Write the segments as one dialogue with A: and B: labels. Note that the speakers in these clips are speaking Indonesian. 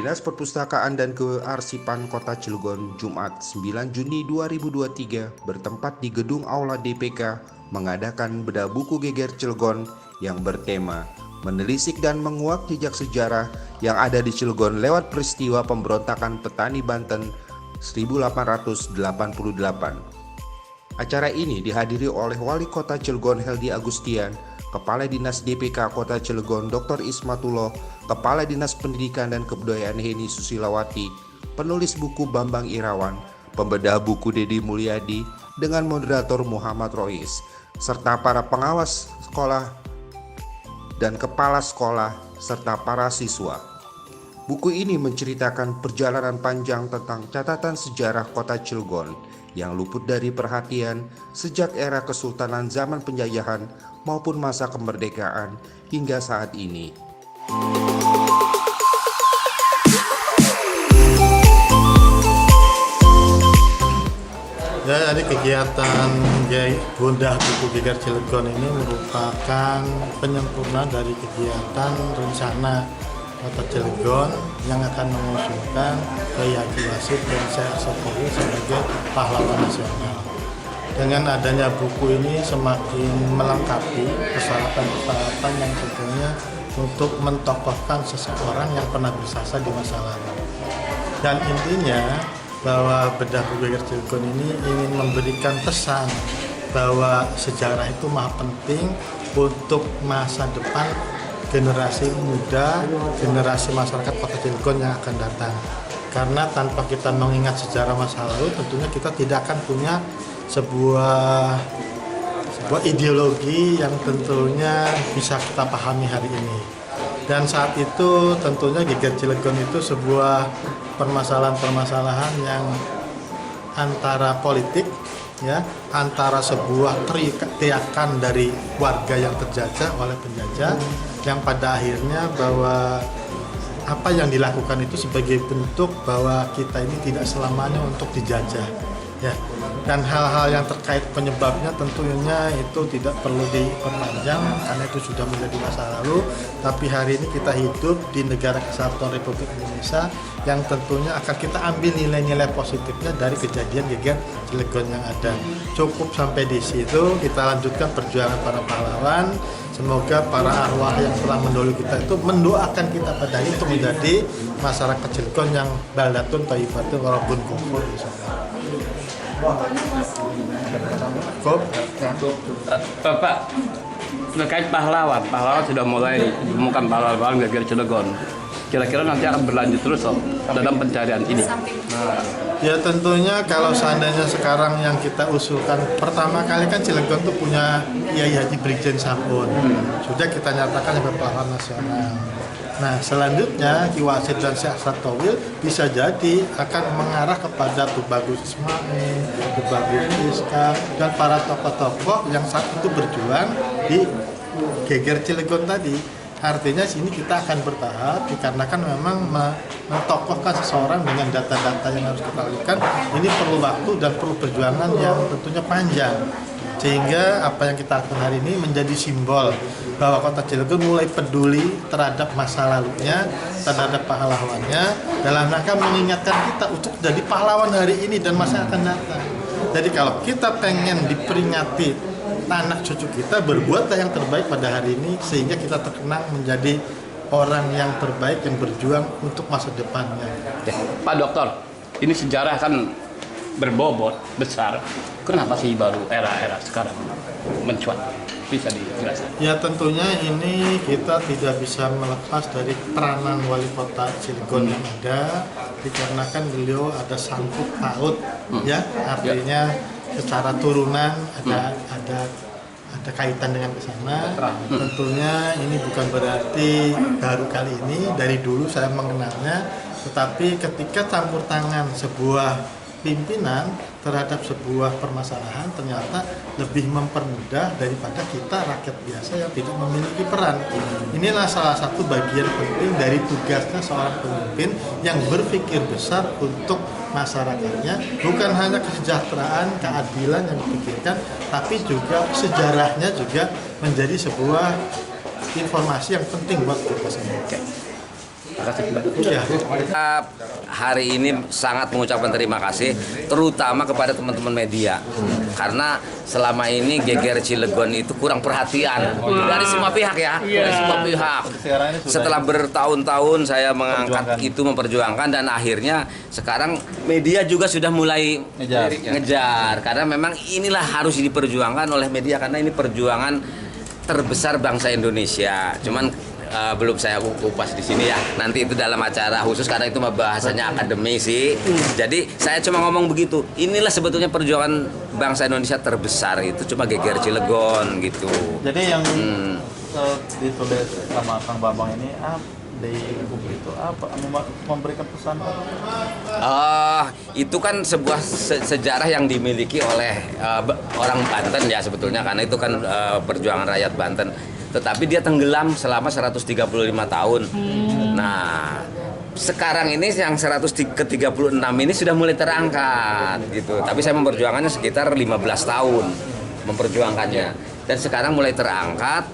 A: Dinas Perpustakaan dan Kearsipan Kota Cilegon Jumat 9 Juni 2023 bertempat di Gedung Aula DPK mengadakan bedah buku geger Cilegon yang bertema menelisik dan menguak jejak sejarah yang ada di Cilegon lewat peristiwa pemberontakan petani Banten 1888. Acara ini dihadiri oleh Wali Kota Cilegon Heldi Agustian, Kepala Dinas DPK Kota Cilegon Dr. Ismatullah, Kepala Dinas Pendidikan dan Kebudayaan Heni Susilawati, penulis buku Bambang Irawan, pembedah buku Dedi Mulyadi dengan moderator Muhammad Rois, serta para pengawas sekolah dan kepala sekolah serta para siswa. Buku ini menceritakan perjalanan panjang tentang catatan sejarah Kota Cilegon yang luput dari perhatian sejak era Kesultanan zaman penjajahan maupun masa kemerdekaan hingga saat ini.
B: Ya, jadi kegiatan bedah buku geger Cilegon ini merupakan penyempurnaan dari kegiatan rencana Kota Cilegon yang akan mengusulkan Kiai Haji Wasid dan Syekh Asapowi sebagai pahlawan nasional. Dengan adanya buku ini semakin melengkapi persyaratan-persyaratan yang tentunya untuk mentokohkan seseorang yang pernah bersasa di masa lalu. Dan intinya bahwa bedah buku geger Cilegon ini ingin memberikan pesan bahwa sejarah itu maha penting untuk masa depan generasi muda, generasi masyarakat Kota Cilegon yang akan datang. Karena tanpa kita mengingat sejarah masa lalu, tentunya kita tidak akan punya sebuah ideologi yang tentunya bisa kita pahami hari ini. Dan saat itu tentunya geger Cilegon itu sebuah permasalahan-permasalahan yang antara politik, ya, antara sebuah teriakan dari warga yang terjajah oleh penjajah, yang pada akhirnya bahwa apa yang dilakukan itu sebagai bentuk bahwa kita ini tidak selamanya untuk dijajah, ya. Dan hal-hal yang terkait penyebabnya tentunya itu tidak perlu diperpanjang karena itu sudah menjadi masa lalu. Tapi hari ini kita hidup di negara kesatuan Republik Indonesia yang tentunya akan kita ambil nilai-nilai positifnya dari kejadian geger Cilegon yang ada. Cukup sampai di situ, kita lanjutkan perjuangan para pahlawan. Semoga para arwah yang telah mendahului kita itu mendoakan kita pada itu menjadi masyarakat Cilegon yang baldatun thayyibatun warabun kufur.
C: Bapak, terkait pahlawan sudah mulai ditemukan pahlawan geger Cilegon. Kira-kira nanti akan berlanjut terus dalam pencarian ini.
B: Ya tentunya kalau seandainya sekarang yang kita usulkan pertama kali kan Cilegon tuh punya Kiai Haji Brigjen Sampun, sudah kita nyatakan sebagai pahlawan nasional. Nah selanjutnya Ki Wasid dan Syekh Asapowi bisa jadi akan mengarah kepada Tubagus Ismail, Tubagus Iska dan para tokoh-tokoh yang saat itu berjuang di geger Cilegon tadi. Artinya sini kita akan bertahap dikarenakan memang mentokohkan seseorang dengan data-data yang harus kita lakukan ini perlu waktu dan perlu perjuangan yang tentunya panjang, sehingga apa yang kita lakukan hari ini menjadi simbol bahwa Kota Cilegon mulai peduli terhadap masa lalunya, terhadap pahlawannya, dalam rangka mengingatkan kita untuk jadi pahlawan hari ini dan masa akan datang. Jadi kalau kita pengen diperingati anak cucu kita, berbuatlah yang terbaik pada hari ini sehingga kita terkenang menjadi orang yang terbaik yang berjuang untuk masa depannya.
C: Pak Dokter, ini sejarah kan berbobot besar. Kenapa sih baru era-era sekarang mencuat? Bisa dijelaskan?
B: Ya tentunya ini kita tidak bisa melepas dari peranan wali kota Cilegon yang ada, dikarenakan beliau ada sangkut paut, ya artinya secara turunan ada kaitan dengan kesana. Tentunya ini bukan berarti baru kali ini, dari dulu saya mengenalnya, tetapi ketika campur tangan sebuah pimpinan terhadap sebuah permasalahan ternyata lebih mempermudah daripada kita rakyat biasa yang tidak memiliki peran. Inilah salah satu bagian penting dari tugasnya seorang pemimpin yang berpikir besar untuk masyarakatnya, bukan hanya kesejahteraan, keadilan yang dipikirkan, tapi juga sejarahnya juga menjadi sebuah informasi yang penting buat kita semua. Ya.
D: Hari ini sangat mengucapkan terima kasih terutama kepada teman-teman media karena selama ini Geger Cilegon itu kurang perhatian dari semua pihak ya, dari semua pihak. Setelah bertahun-tahun saya mengangkat itu, memperjuangkan, dan akhirnya sekarang media juga sudah mulai ngejar karena memang inilah harus diperjuangkan oleh media karena ini perjuangan terbesar bangsa Indonesia. Cuman belum saya kupas di sini ya. Nanti itu dalam acara khusus karena itu bahasanya akademisi. Jadi saya cuma ngomong begitu. Inilah sebetulnya perjuangan bangsa Indonesia terbesar itu cuma Geger Cilegon gitu.
E: Jadi yang ditulis sama Kang Bambang ini di buku itu apa? Memberikan pesan apa?
D: Itu kan sebuah sejarah yang dimiliki oleh orang Banten ya sebetulnya karena itu kan perjuangan rakyat Banten. Tetapi dia tenggelam selama 135 tahun. Nah, sekarang ini yang 136 ini sudah mulai terangkat gitu. Tapi saya memperjuangkannya sekitar 15 tahun memperjuangkannya. Dan sekarang mulai terangkat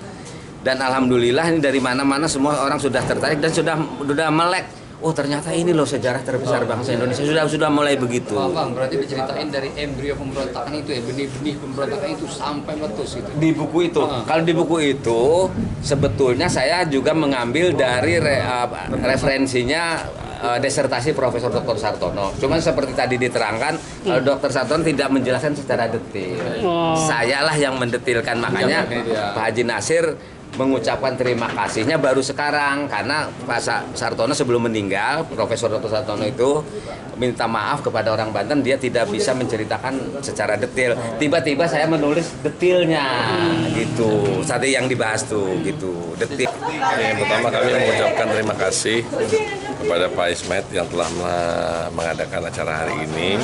D: dan alhamdulillah ini dari mana-mana semua orang sudah tertarik dan sudah melek. Oh ternyata ini loh sejarah terbesar bangsa Indonesia sudah mulai begitu.
F: Bang, berarti diceritain dari embrio pemberontakan itu ya, benih-benih pemberontakan itu sampai meletus itu.
D: Di buku itu, kalau di buku itu sebetulnya saya juga mengambil dari referensinya disertasi Profesor Dr. Sartono. Cuman seperti tadi diterangkan, Dr. Sartono tidak menjelaskan secara detail. Sayalah yang mendetilkan, makanya Pak Haji Nasir mengucapkan terima kasihnya baru sekarang karena Pak Sartono sebelum meninggal, Profesor Dr. Sartono itu minta maaf kepada orang Banten, dia tidak bisa menceritakan secara detail. Tiba-tiba saya menulis detailnya gitu. Tadi yang dibahas tuh gitu, detail.
G: Yang pertama kami mengucapkan terima kasih kepada Pak Ismet yang telah mengadakan acara hari ini.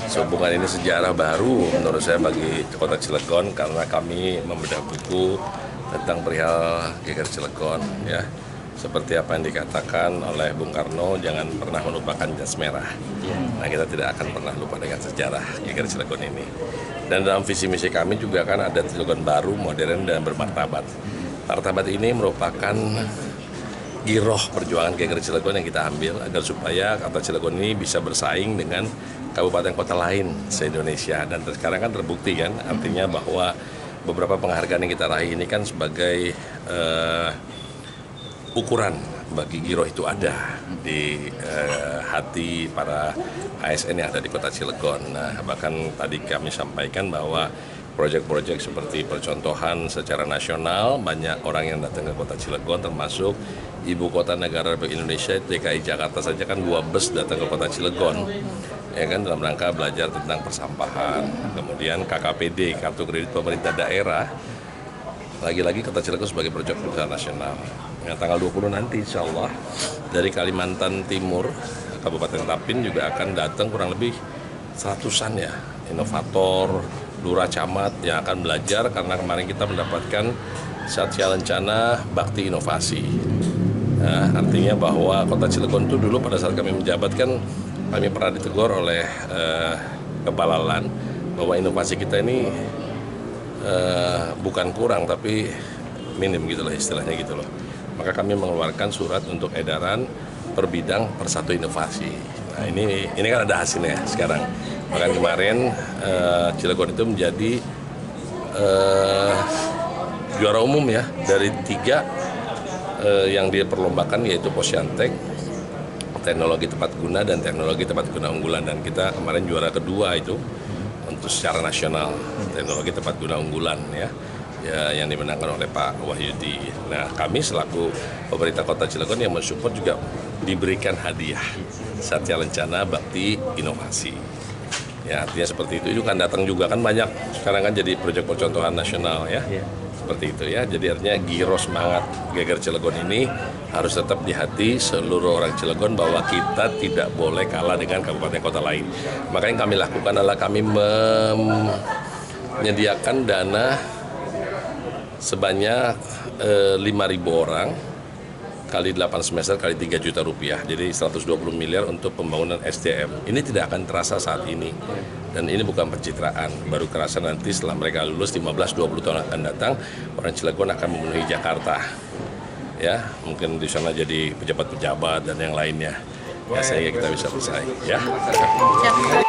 G: Sehubungan ini sejarah baru menurut saya bagi Kota Cilegon karena kami membedah buku tentang perihal Geger Cilegon ya. Seperti apa yang dikatakan oleh Bung Karno, jangan pernah melupakan jas merah. Nah, kita tidak akan pernah lupa dengan sejarah Geger Cilegon ini. Dan dalam visi misi kami juga kan ada Cilegon baru, modern dan bermartabat. Martabat ini merupakan giroh perjuangan Geger Cilegon yang kita ambil agar supaya Kota Cilegon ini bisa bersaing dengan kabupaten kota lain se-Indonesia. Dan sekarang kan terbukti kan, artinya bahwa beberapa penghargaan yang kita raih ini kan sebagai ukuran bagi giroh itu ada di hati para ASN yang ada di Kota Cilegon. Nah, bahkan tadi kami sampaikan bahwa proyek-proyek seperti percontohan secara nasional, banyak orang yang datang ke Kota Cilegon termasuk Ibu Kota Negara Republik Indonesia, DKI Jakarta saja kan 2 bus datang ke Kota Cilegon. Ya kan, dalam rangka belajar tentang persampahan. Kemudian KKPD, Kartu Kredit Pemerintah Daerah, lagi-lagi Kota Cilegon sebagai proyek perusahaan nasional. Yang tanggal 20 nanti insya Allah dari Kalimantan Timur, Kabupaten Tapin juga akan datang kurang lebih 100-an ya, inovator, lurah camat yang akan belajar karena kemarin kita mendapatkan Satya Lencana Bakti Inovasi. Nah, artinya bahwa Kota Cilegon itu dulu pada saat kami menjabat kan kami pernah ditegur oleh Kepala LAN bahwa inovasi kita ini bukan kurang tapi minim gitu loh istilahnya gitu loh. Maka kami mengeluarkan surat untuk edaran per bidang per satu inovasi. Nah ini kan ada hasilnya sekarang. Maka kemarin Cilegon itu menjadi juara umum ya dari 3 yang diperlombakan yaitu Posyantek, teknologi tepat guna dan teknologi tepat guna unggulan, dan kita kemarin juara kedua itu untuk secara nasional teknologi tepat guna unggulan ya yang dimenangkan oleh Pak Wahyudi. Nah kami selaku pemerintah Kota Cilegon yang mensupport juga diberikan hadiah Satya Lencana Bakti Inovasi. Ya artinya seperti itu kan datang juga kan banyak sekarang kan jadi proyek percontohan nasional ya. Seperti itu ya, jadi artinya giro semangat Geger Cilegon ini harus tetap di hati seluruh orang Cilegon bahwa kita tidak boleh kalah dengan kabupaten kota lain. Maka yang kami lakukan adalah kami menyediakan dana sebanyak 5.000 orang kali 8 semester kali 3 juta rupiah, jadi 120 miliar untuk pembangunan SDM. Ini tidak akan terasa saat ini, dan ini bukan pencitraan, baru kerasa nanti setelah mereka lulus 15-20 tahun akan datang, orang Cilegon akan memenuhi Jakarta. ya mungkin di sana jadi pejabat-pejabat dan yang lainnya, ya sehingga kita bisa bersaing, ya.